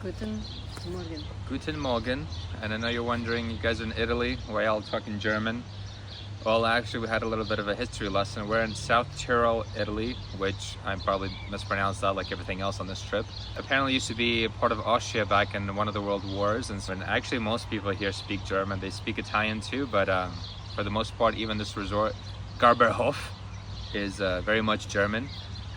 Guten Morgen. Guten Morgen, and I know you're wondering, you guys are in Italy, why all talking German? Well, actually, we had a little bit of a history lesson. We're in South Tyrol, Italy, which I probably mispronounced that like everything else on this trip. Apparently used to be a part of Austria back in one of the world wars, and so actually most people here speak German. They speak Italian too, but for the most part, even this resort, Garberhof, is very much German.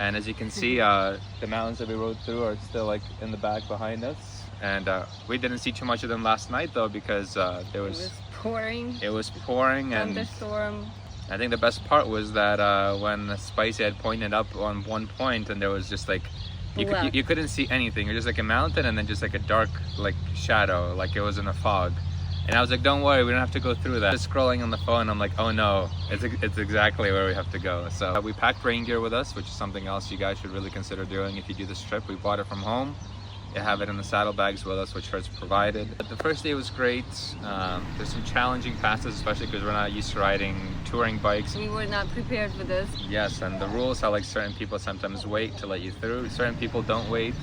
And as you can see, the mountains that we rode through are still like in the back behind us. And we didn't see too much of them last night though, because it was pouring. It was pouring, and Thunderstorm. I think the best part was that when Spicy had pointed up on one point, and there was just like you couldn't see anything. You're just like a mountain, and then just like a dark like shadow, like it was in a fog. And I was like, don't worry, we don't have to go through that. Just scrolling on the phone, I'm like, oh no, it's exactly where we have to go. So we packed rain gear with us, which is something else you guys should really consider doing if you do this trip. We bought it from home. You have it in the saddlebags with us, which Hertz provided. But the first day was great. There's some challenging passes, especially because we're not used to riding touring bikes. We were not prepared for this. Yes, and the rules are like certain people sometimes wait to let you through. Certain people don't wait.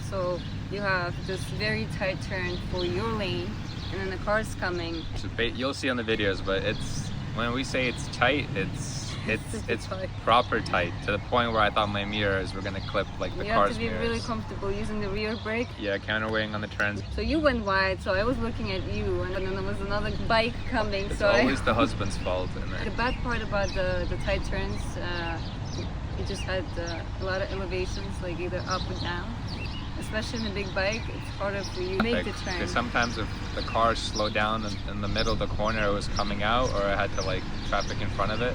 So you have this very tight turn for your lane, and then the car's coming. You'll see on the videos, but it's when we say it's tight, it's proper tight, to the point where I thought my mirrors were gonna clip like the car's mirrors. You have to be really comfortable using the rear brake. Yeah, counterweighing on the turns. So you went wide, so I was looking at you, and then there was another bike coming. It's always the husband's fault. The bad part about the tight turns, you just had a lot of elevations, like either up or down. Especially in a big bike, it's harder for you to make the turn. Because sometimes if the car slowed down in the middle of the corner, it was coming out, or I had to like traffic in front of it.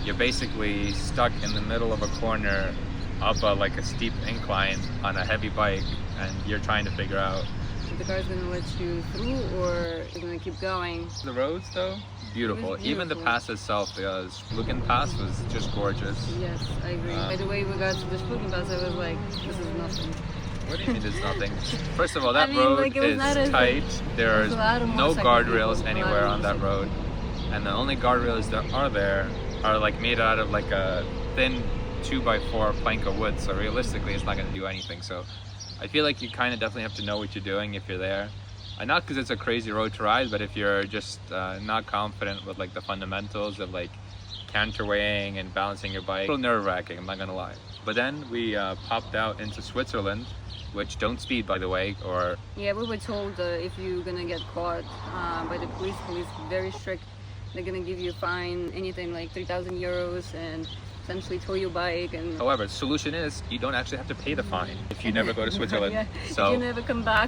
You're basically stuck in the middle of a corner up like a steep incline on a heavy bike, and you're trying to figure out if the car's gonna let you through or you're gonna keep going. The roads though, beautiful. Even the pass itself, the Splugen Pass was just gorgeous. Yes, I agree. By the way we got to the Splugen Pass, I was like, this is nothing. What do you mean it's nothing? First of all, that road like, is tight. There's no guardrails anywhere on that road, and the only guardrails that are there are like made out of like a thin 2x4 plank of wood, so realistically it's not going to do anything. So I feel like you kind of definitely have to know what you're doing if you're there, and not because it's a crazy road to ride, but if you're just not confident with like the fundamentals of like counterweighing and balancing your bike. A little nerve-wracking, I'm not gonna lie. But then we popped out into Switzerland, which don't speed, by the way, or... Yeah, we were told if you're gonna get caught by the police very strict. They're gonna give you a fine, anything like 3,000 euros, and essentially tow your bike. And however, the solution is you don't actually have to pay the fine if you never go to Switzerland. Yeah, so if you never come back.